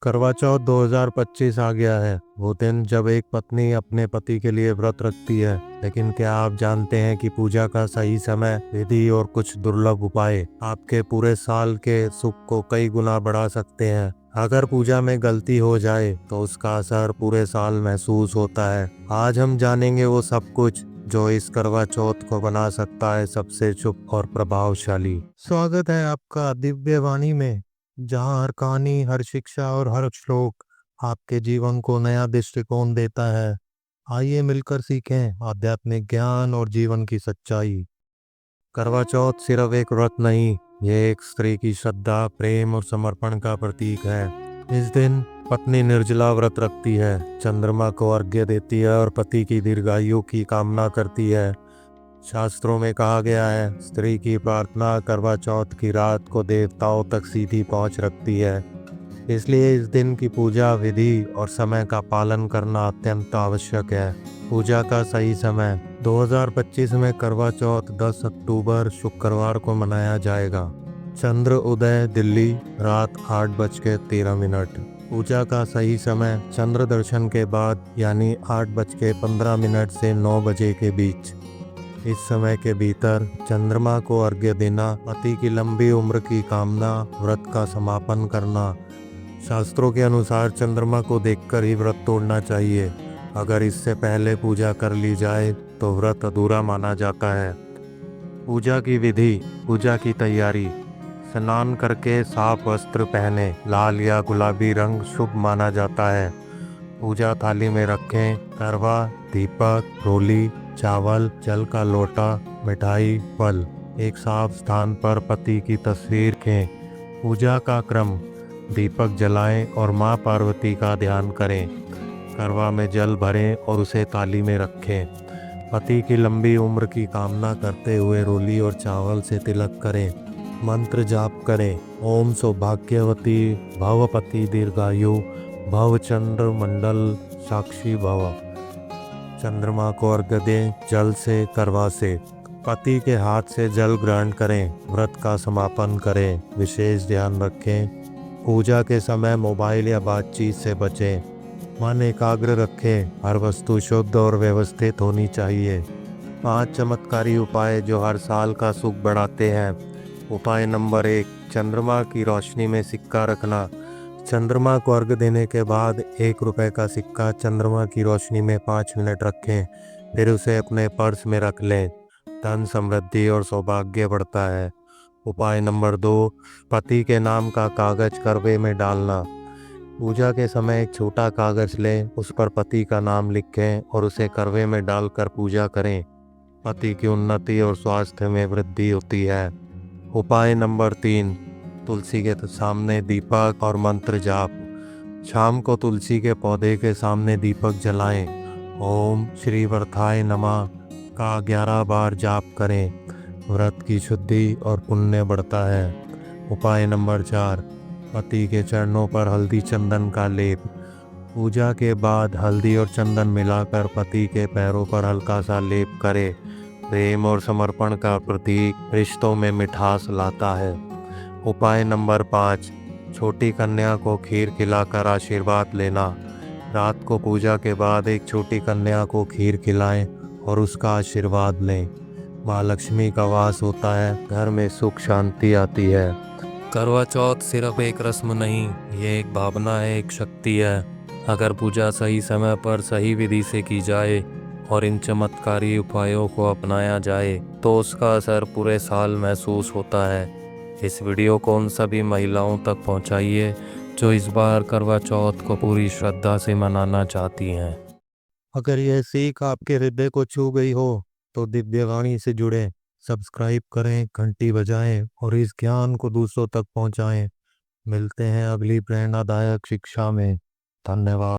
करवा चौथ 2025 आ गया है। वो दिन जब एक पत्नी अपने पति के लिए व्रत रखती है। लेकिन क्या आप जानते हैं कि पूजा का सही समय, विधि और कुछ दुर्लभ उपाय आपके पूरे साल के सुख को कई गुना बढ़ा सकते हैं। अगर पूजा में गलती हो जाए तो उसका असर पूरे साल महसूस होता है। आज हम जानेंगे वो सब कुछ जो इस करवा चौथ को बना सकता है सबसे शुभ और प्रभावशाली। स्वागत है आपका दिव्य वाणी में, जहाँ हर कहानी, हर शिक्षा और हर श्लोक आपके जीवन को नया दृष्टिकोण देता है। आइए मिलकर सीखें आध्यात्मिक ज्ञान और जीवन की सच्चाई। करवा चौथ सिर्फ एक व्रत नहीं, ये एक स्त्री की श्रद्धा, प्रेम और समर्पण का प्रतीक है। इस दिन पत्नी निर्जला व्रत रखती है, चंद्रमा को अर्घ्य देती है और पति की दीर्घायु की कामना करती है। शास्त्रों में कहा गया है, स्त्री की प्रार्थना करवा चौथ की रात को देवताओं तक सीधी पहुंच रखती है। इसलिए इस दिन की पूजा विधि और समय का पालन करना अत्यंत आवश्यक है। पूजा का सही समय 2025 में करवा चौथ 10 अक्टूबर शुक्रवार को मनाया जाएगा। चंद्र उदय दिल्ली रात 8:13। पूजा का सही समय चंद्र दर्शन के बाद यानी 8:15 से 9 बजे के बीच। इस समय के भीतर चंद्रमा को अर्घ्य देना, पति की लंबी उम्र की कामना, व्रत का समापन करना। शास्त्रों के अनुसार चंद्रमा को देखकर ही व्रत तोड़ना चाहिए। अगर इससे पहले पूजा कर ली जाए तो व्रत अधूरा माना जाता है। पूजा की विधि, पूजा की तैयारी। स्नान करके साफ वस्त्र पहने, लाल या गुलाबी रंग शुभ माना जाता है। पूजा थाली में रखें करवा, दीपक, रोली, चावल, जल का लोटा, मिठाई, फल। एक साफ स्थान पर पति की तस्वीर रखें। पूजा का क्रम, दीपक जलाएं और माँ पार्वती का ध्यान करें। करवा में जल भरें और उसे थाली में रखें। पति की लंबी उम्र की कामना करते हुए रोली और चावल से तिलक करें। मंत्र जाप करें, ओम सौभाग्यवती भव, पति दीर्घायु भव, चंद्र मंडल साक्षी भव। चंद्रमा को अर्घ्य दें जल से, करवा से। पति के हाथ से जल ग्रहण करें, व्रत का समापन करें। विशेष ध्यान रखें, पूजा के समय मोबाइल या बातचीत से बचें। मन एकाग्र रखें, हर वस्तु शुद्ध और व्यवस्थित होनी चाहिए। 5 चमत्कारी उपाय जो हर साल का सुख बढ़ाते हैं। उपाय नंबर 1, चंद्रमा की रोशनी में सिक्का रखना। चंद्रमा को अर्घ्य देने के बाद 1 रुपए का सिक्का चंद्रमा की रोशनी में 5 मिनट रखें, फिर उसे अपने पर्स में रख लें। धन, समृद्धि और सौभाग्य बढ़ता है। उपाय नंबर 2, पति के नाम का कागज करवे में डालना। पूजा के समय एक छोटा कागज लें, उस पर पति का नाम लिखें और उसे करवे में डालकर पूजा करें। पति की उन्नति और स्वास्थ्य में वृद्धि होती है। उपाय नंबर 3, तुलसी के सामने दीपक और मंत्र जाप। शाम को तुलसी के पौधे के सामने दीपक जलाएं। ओम श्री वर्थाय नमः का 11 बार जाप करें। व्रत की शुद्धि और पुण्य बढ़ता है। उपाय नंबर 4, पति के चरणों पर हल्दी चंदन का लेप। पूजा के बाद हल्दी और चंदन मिलाकर पति के पैरों पर हल्का सा लेप करें। प्रेम और समर्पण का प्रतीक, रिश्तों में मिठास लाता है। उपाय नंबर 5, छोटी कन्या को खीर खिलाकर आशीर्वाद लेना। रात को पूजा के बाद एक छोटी कन्या को खीर खिलाएं और उसका आशीर्वाद लें। माँ लक्ष्मी का वास होता है, घर में सुख शांति आती है। करवा चौथ सिर्फ एक रस्म नहीं, ये एक भावना है, एक शक्ति है। अगर पूजा सही समय पर सही विधि से की जाए और इन चमत्कारी उपायों को अपनाया जाए तो उसका असर पूरे साल महसूस होता है। इस वीडियो को उन सभी महिलाओं तक पहुंचाइए जो इस बार करवा चौथ को पूरी श्रद्धा से मनाना चाहती हैं। अगर यह सीख आपके हृदय को छू गई हो तो दिव्यवाणी से जुड़ें, सब्सक्राइब करें, घंटी बजाएं और इस ज्ञान को दूसरों तक पहुंचाएं। मिलते हैं अगली प्रेरणादायक शिक्षा में। धन्यवाद।